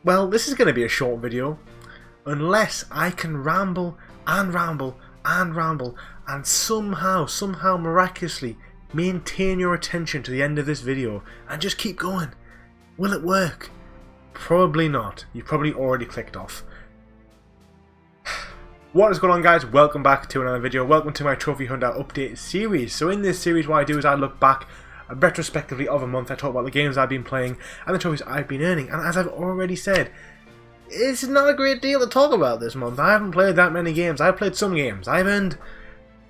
Well, this is going to be a short video, unless I can ramble and ramble and ramble and somehow miraculously maintain your attention to the end of this video and just keep going. Will it work? Probably not. You've probably already clicked off. What is going on, guys? Welcome back to another video. Welcome to my Trophy Hunter update series. So in this series, what I do is I look back retrospectively of a month. I talk about the games I've been playing and the trophies I've been earning. And as I've already said, it's not a great deal to talk about this month. I haven't played that many games. I've played some games. I've earned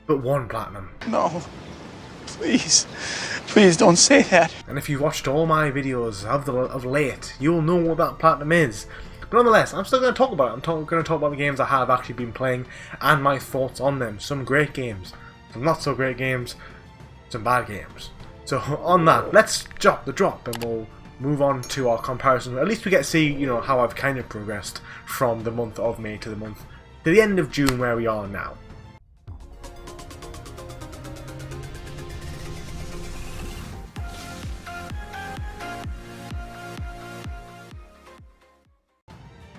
but one platinum. No, please don't say that. And if you've watched all my videos of late, you'll know what that platinum is. But nonetheless, I'm still going to talk about it. I'm going to talk about the games I have actually been playing and my thoughts on them. Some great games, some not so great games, some bad games. So on that, let's drop the drop and we'll move on to our comparison. At least we get to see, you know, how I've kind of progressed from the month of May to the end of June where we are now.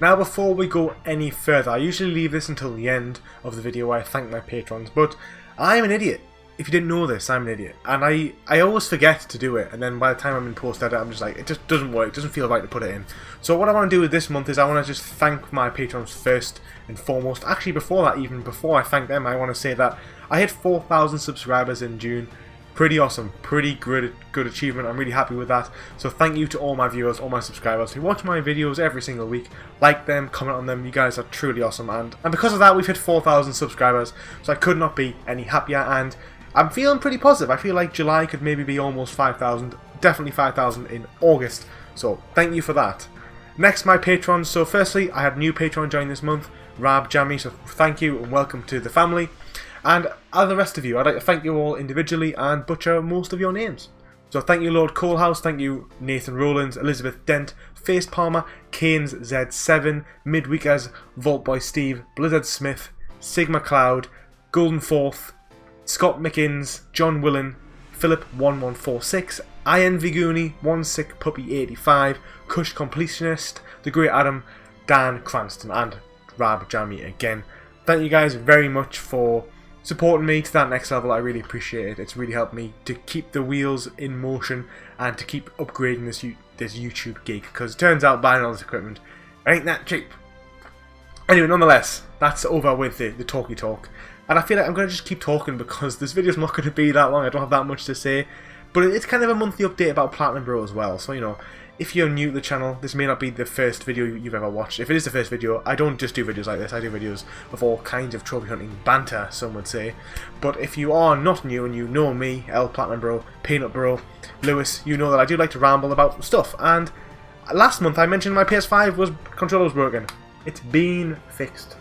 Now, before we go any further, I usually leave this until the end of the video where I thank my patrons, but I'm an idiot. If you didn't know this, I'm an idiot. And I always forget to do it, and then by the time I'm in post-edit, I'm just like, it just doesn't work, it doesn't feel right to put it in. So what I want to do with this month is I want to just thank my patrons first and foremost. Actually, before that, even before I thank them, I want to say that I hit 4,000 subscribers in June. Pretty awesome, pretty good achievement. I'm really happy with that. So thank you to all my viewers, all my subscribers who watch my videos every single week, like them, comment on them. You guys are truly awesome, and because of that, we've hit 4,000 subscribers. So I could not be any happier, and I'm feeling pretty positive. I feel like July could maybe be almost 5,000, definitely 5,000 in August. So thank you for that. Next, my patrons. So firstly, I had new patron join this month, Rab Jammy. So thank you and welcome to the family. And as the rest of you, I'd like to thank you all individually and butcher most of your names. So thank you Lord Coalhouse, thank you Nathan Rowlands, Elizabeth Dent, Face Palmer, Canes Z7, Midweekers, Vaultboy Steve, Blizzard Smith, Sigma Cloud, Golden Fourth, Scott Mickens, John Willen, Philip1146, Ian Viguni, One Sick Puppy 85, Kush Completionist, The Great Adam, Dan Cranston, and Rab Jammy again. Thank you guys very much for supporting me to that next level. I really appreciate it. It's really helped me to keep the wheels in motion and to keep upgrading this YouTube gig, because it turns out buying all this equipment ain't that cheap. Anyway, nonetheless, that's over with the talky talk, and I feel like I'm going to just keep talking because this video's not going to be that long. I don't have that much to say, but it's kind of a monthly update about PlatinumBro as well. So, you know, if you're new to the channel, this may not be the first video you've ever watched. If it is the first video, I don't just do videos like this. I do videos of all kinds of trophy hunting banter, some would say. But if you are not new and you know me, PlatinumBro, Peanut Bro, Lewis, you know that I do like to ramble about stuff. And last month I mentioned my PS5 controller was broken. It's been fixed.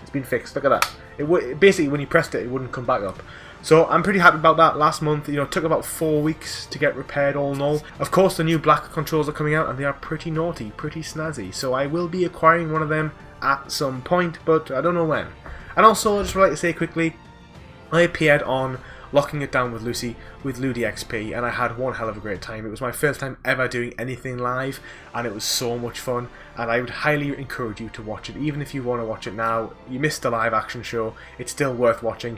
It's been fixed. Look at that. Basically, when you pressed it, it wouldn't come back up. So I'm pretty happy about that. Last month, you know, it took about 4 weeks to get repaired all in all. Of course, the new black controls are coming out and they are pretty naughty, pretty snazzy. So I will be acquiring one of them at some point, but I don't know when. And also, I just would like to say quickly, I appeared on Locking It Down with Lucy with LudyXP, and I had one hell of a great time. It was my first time ever doing anything live, and it was so much fun, and I would highly encourage you to watch it. Even if you want to watch it now, you missed the live action show, it's still worth watching.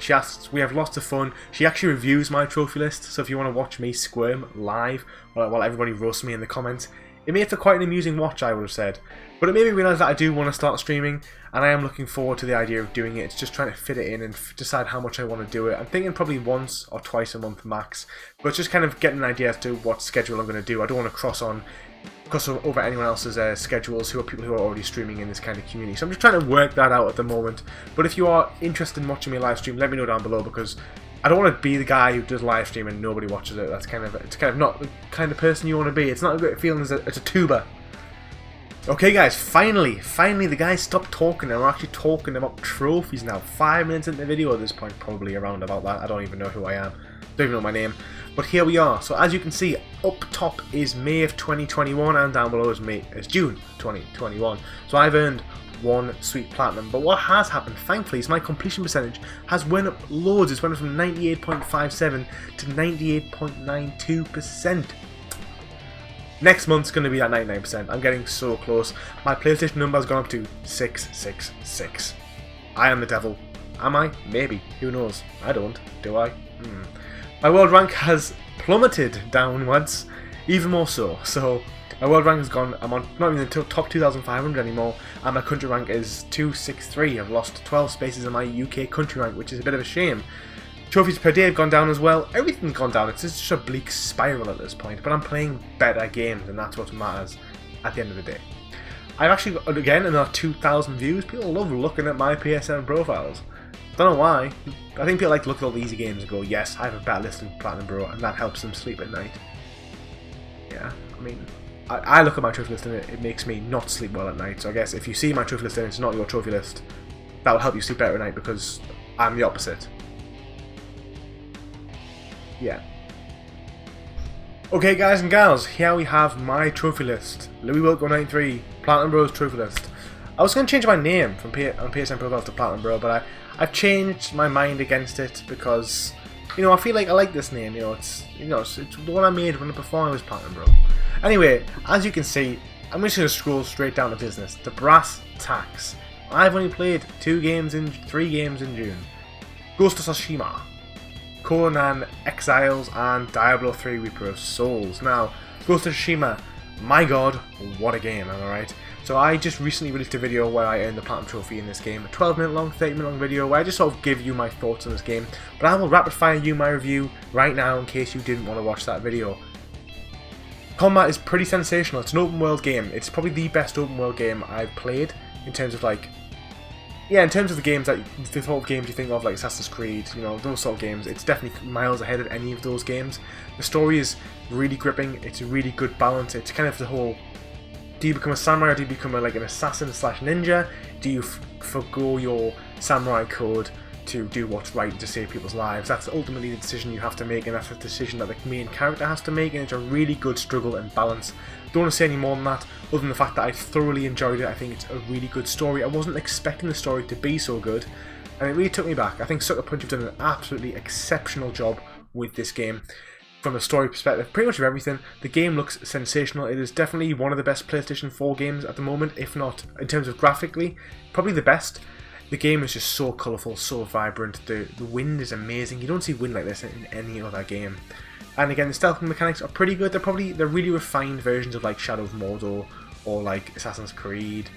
We have lots of fun. She actually reviews my trophy list, so if you want to watch me squirm live while everybody roasts me in the comments, it made for quite an amusing watch, I would have said. But it made me realise that I do want to start streaming, and I am looking forward to the idea of doing it. It's just trying to fit it in and decide how much I want to do it. I'm thinking probably once or twice a month max, but just kind of getting an idea as to what schedule I'm going to do. I don't want to cross over anyone else's schedules who are people who are already streaming in this kind of community. So I'm just trying to work that out at the moment. But if you are interested in watching me live stream, let me know down below, because I don't want to be the guy who does live stream and nobody watches it. It's kind of not the kind of person you want to be. It's not a good feeling as a tuber. Okay guys, finally the guys stopped talking and we're actually talking about trophies now. 5 minutes into the video at this point, probably around about that. I don't even know who I am. Don't even know my name. But here we are. So as you can see, up top is May of 2021 and down below is June 2021. So I've earned one sweet platinum. But what has happened, thankfully, is my completion percentage has went up loads. It's went from 98.57 to 98.92%. Next month's going to be at 99%. I'm getting so close. My PlayStation number has gone up to 666. I am the devil. Am I? Maybe. Who knows? I don't. Do I? My world rank has plummeted downwards. Even more so. So, my world rank has gone, I'm on not even the top 2,500 anymore, and my country rank is 263. I've lost 12 spaces in my UK country rank, which is a bit of a shame. Trophies per day have gone down as well. Everything's gone down. It's just a bleak spiral at this point, but I'm playing better games, and that's what matters at the end of the day. I've actually got, again, another 2,000 views. People love looking at my PSN profiles. Don't know why. I think people like to look at all the easy games and go, yes, I have a better list than PlatinumBro, and that helps them sleep at night. Yeah, I mean, I look at my trophy list and it makes me not sleep well at night. So I guess if you see my trophy list and it's not your trophy list, that will help you sleep better at night, because I'm the opposite. Yeah. Okay, guys and gals, here we have my trophy list. Louis Wilco 93, PlatinumBro's trophy list. I was going to change my name from PSN Profiles to PlatinumBro, but I've changed my mind against it because, you know, I feel like I like this name. You know, it's the one I made when before I was PlatinumBro. Anyway, as you can see, I'm just going to scroll straight down to business. The brass tacks. I've only played 3 games in June. Ghost of Tsushima, Conan Exiles, and Diablo 3 Reaper of Souls. Now, Ghost of Tsushima, my god, what a game, am I right? So I just recently released a video where I earned the Platinum Trophy in this game. A 12-minute long, 30-minute long video where I just sort of give you my thoughts on this game. But I will rapid fire you my review right now in case you didn't want to watch that video. Combat is pretty sensational. It's an open world game. It's probably the best open world game I've played in terms of like... Yeah, in terms of the games that the sort of games you think of, like Assassin's Creed, you know, those sort of games, it's definitely miles ahead of any of those games. The story is really gripping. It's a really good balance. It's kind of the whole, do you become a samurai or do you become like an assassin slash ninja? Do you forgo your samurai code to do what's right and to save people's lives? That's ultimately the decision you have to make, and that's a decision that the main character has to make, and it's a really good struggle and balance. Don't want to say any more than that, other than the fact that I thoroughly enjoyed it. I think it's a really good story. I wasn't expecting the story to be so good, and it really took me back. I think Sucker Punch have done an absolutely exceptional job with this game. From a story perspective, pretty much of everything. The game looks sensational. It is definitely one of the best PlayStation 4 games at the moment, if not, in terms of graphically, probably the best. The game is just so colourful, so vibrant. The wind is amazing. You don't see wind like this in any other game. And again, the stealth mechanics are pretty good. They're really refined versions of like Shadow of Mordor or like Assassin's Creed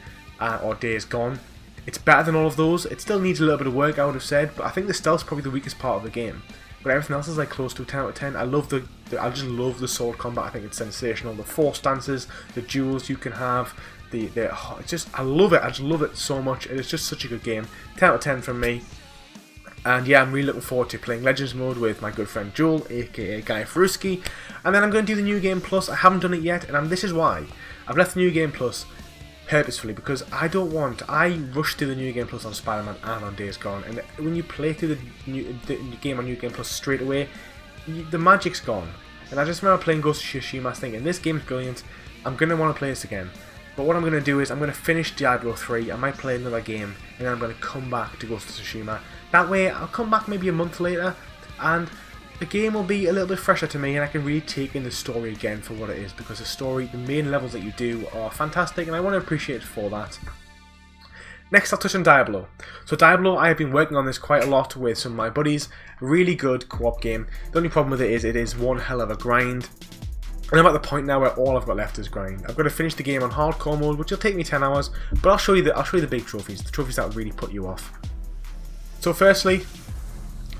or Days Gone. It's better than all of those. It still needs a little bit of work, I would have said, but I think the stealth's probably the weakest part of the game. But everything else is like close to a 10 out of 10. I just love the sword combat. I think it's sensational. The force dances, the duels you can have. I love it. I just love it so much. It is just such a good game. 10 out of 10 from me. And yeah, I'm really looking forward to playing Legends mode with my good friend Joel, aka Guy Fruski. And then I'm going to do the New Game Plus. I haven't done it yet, and this is why. I've left the New Game Plus purposefully, because I rushed through the New Game Plus on Spider-Man and on Days Gone. And when you play through the game on New Game Plus straight away, the magic's gone. And I just remember playing Ghost of Tsushima thinking, this game's brilliant, I'm going to want to play this again. But what I'm going to do is I'm going to finish Diablo 3, I might play another game, and then I'm going to come back to Ghost of Tsushima. That way I'll come back maybe a month later, and the game will be a little bit fresher to me, and I can really take in the story again for what it is, because the main levels that you do are fantastic, and I want to appreciate it for that. Next, I'll touch on Diablo. So Diablo, I have been working on this quite a lot with some of my buddies. Really good co-op game. The only problem with it is one hell of a grind. And I'm at the point now where all I've got left is grind. I've got to finish the game on hardcore mode, which will take me 10 hours, but I'll show you the big trophies, the trophies that really put you off. So firstly,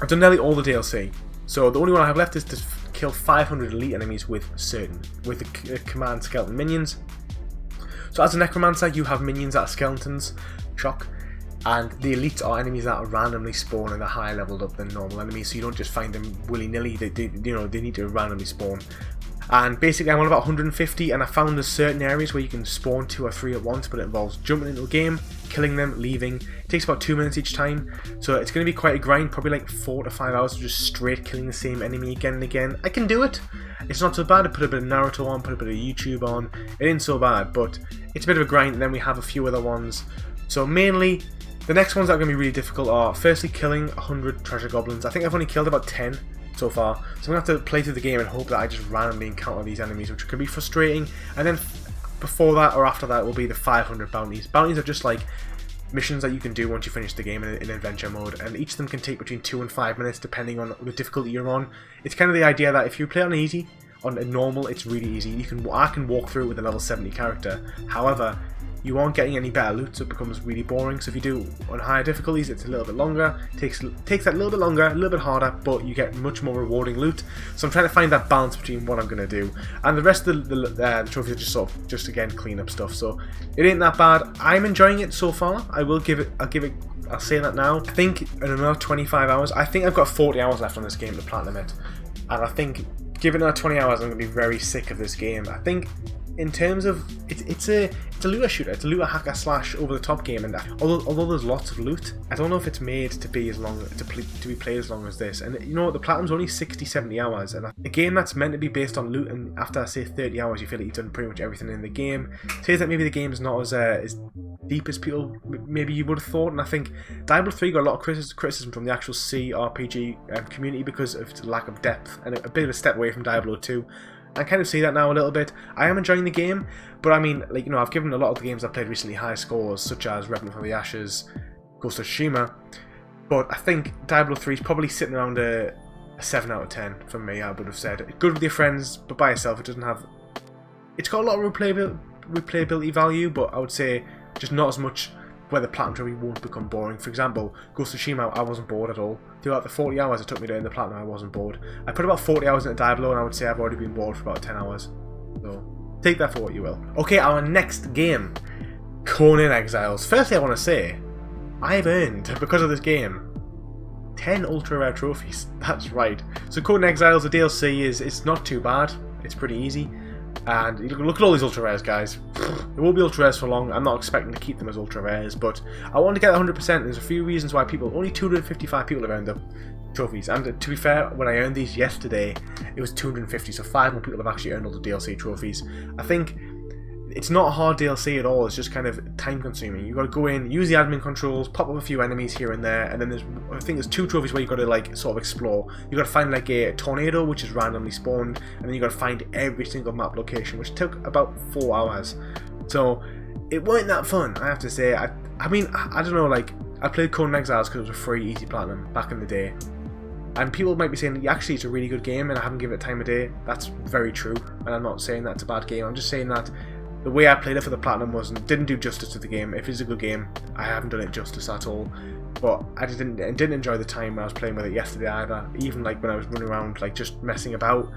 I've done nearly all the DLC. So the only one I have left is to kill 500 elite enemies with the command skeleton minions. So as a necromancer, you have minions that are skeletons, shock, and the elites are enemies that are randomly spawn and are higher leveled up than normal enemies. So you don't just find them willy-nilly. They need to randomly spawn. And basically I'm on about 150, and I found there's certain areas where you can spawn 2 or 3 at once, but it involves jumping into a game, killing them, leaving. It takes about 2 minutes each time, so it's going to be quite a grind, probably like 4 to 5 hours of just straight killing the same enemy again and again. I can do it. It's not so bad. I put a bit of Naruto on, put a bit of YouTube on. It ain't so bad, but it's a bit of a grind, and then we have a few other ones. So mainly, the next ones that are going to be really difficult are firstly killing 100 treasure goblins. I think I've only killed about 10 so far. So I'm going to have to play through the game and hope that I just randomly encounter these enemies, which can be frustrating. And then before that or after that will be the 500 bounties. Bounties are just like missions that you can do once you finish the game in adventure mode, and each of them can take between 2 and 5 minutes depending on the difficulty you're on. It's kind of the idea that if you play on easy, on a normal, it's really easy. I can walk through it with a level 70 character. However, you aren't getting any better loot, so it becomes really boring. So if you do on higher difficulties, it's a little bit longer. Takes that little bit longer, a little bit harder, but you get much more rewarding loot. So I'm trying to find that balance between what I'm going to do. And the rest of the trophies are just again clean up stuff. So it ain't that bad. I'm enjoying it so far. I'll say that now. I think in another 25 hours, I think I've got 40 hours left on this game to platinum it. And I think given another 20 hours, I'm going to be very sick of this game. I think in terms of it's a looter shooter, it's a looter hacker slash over the top game, and although there's lots of loot, I don't know if it's made to be be played as long as this. And you know what, the platinum's only 60-70 hours, and a game that's meant to be based on loot, and after say 30 hours you feel like you've done pretty much everything in the game, says that maybe the game is not as deep as people maybe you would have thought. And I think Diablo 3 got a lot of criticism from the actual CRPG community because of the lack of depth, and a bit of a step away from Diablo 2. I kind of see that now a little bit. I am enjoying the game, but I mean, like, you know, I've given a lot of the games I've played recently high scores, such as Revenant from the Ashes, Ghost of Tsushima, but I think Diablo 3 is probably sitting around a 7 out of 10 for me, I would have said. Good with your friends, but by itself it doesn't have... It's got a lot of replayability value, but I would say just not as much where the Platinum Trophy won't become boring. For example, Ghost of Tsushima, I wasn't bored at all. Throughout the 40 hours it took me to earn the Platinum, I wasn't bored. I put about 40 hours into Diablo, and I would say I've already been bored for about 10 hours. So, take that for what you will. Okay, our next game, Conan Exiles. Firstly, I want to say, I've earned, because of this game, 10 ultra rare trophies. That's right. So Conan Exiles, the DLC, it's not too bad. It's pretty easy. And look at all these ultra rares, guys. It won't be ultra rares for long. I'm not expecting to keep them as ultra rares, but I want to get 100%. There's a few reasons why only 255 people have earned the trophies. And to be fair, when I earned these yesterday, it was 250, so 5 more people have actually earned all the DLC trophies. I think it's not a hard DLC at all. It's just kind of time consuming. You've got to go in, use the admin controls, pop up a few enemies here and there, and then I think there's 2 trophies where you've got to like sort of explore. You've got to find like a tornado which is randomly spawned, and then you've got to find every single map location, which took about 4 hours. So it weren't that fun, I have to say. I mean, I don't know, like, I played Conan Exiles because it was a free easy platinum back in the day. And people might be saying, actually, it's a really good game and I haven't given it time of day. That's very true, and I'm not saying that it's a bad game. I'm just saying that the way I played it for the Platinum didn't do justice to the game. If it's a good game, I haven't done it justice at all. But I didn't enjoy the time when I was playing with it yesterday either. Even like when I was running around like just messing about,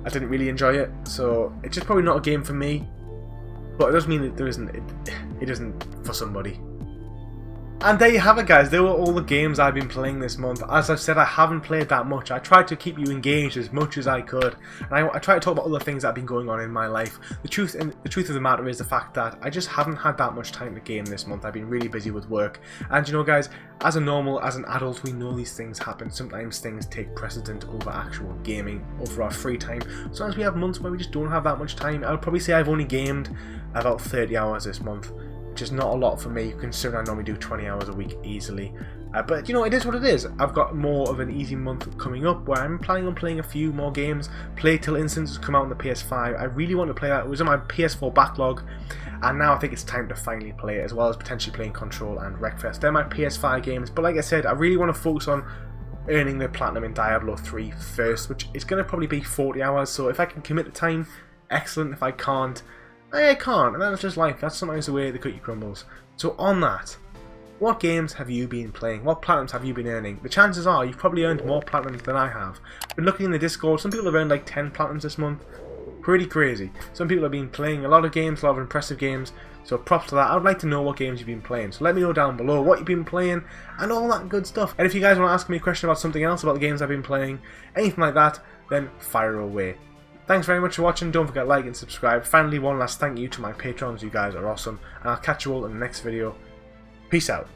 I didn't really enjoy it. So it's just probably not a game for me. But it doesn't mean that it isn't for somebody. And there you have it, guys. There were all the games I've been playing this month. As I've said, I haven't played that much. I tried to keep you engaged as much as I could, and I try to talk about other things that have been going on in my life. The truth of the matter is the fact that I just haven't had that much time to game this month. I've been really busy with work, and you know, guys, as an adult, we know these things happen. Sometimes things take precedent over actual gaming, over our free time. Sometimes we have months where we just don't have that much time. I would probably say I've only gamed about 30 hours this month, which is not a lot for me, considering I normally do 20 hours a week easily. But you know, it is what it is. I've got more of an easy month coming up where I'm planning on playing a few more games. Plague Tale Innocence has come out on the PS5. I really want to play that. It was on my PS4 backlog, and now I think it's time to finally play it, as well as potentially playing Control and Wreckfest. They're my PS5 games, but like I said, I really want to focus on earning the Platinum in Diablo 3 first, which is going to probably be 40 hours, so if I can commit the time, excellent. If I can't, I can't, and that's just life. That's sometimes the way the cookie crumbles. So on that, what games have you been playing? What platinums have you been earning? The chances are you've probably earned more platinums than I have. I've been looking in the Discord, some people have earned like 10 platinums this month. Pretty crazy. Some people have been playing a lot of games, a lot of impressive games, so props to that. I would like to know what games you've been playing, so let me know down below what you've been playing and all that good stuff. And if you guys want to ask me a question about something else, about the games I've been playing, anything like that, then fire away. Thanks very much for watching. Don't forget to like and subscribe. Finally, one last thank you to my patrons. You guys are awesome. And I'll catch you all in the next video. Peace out.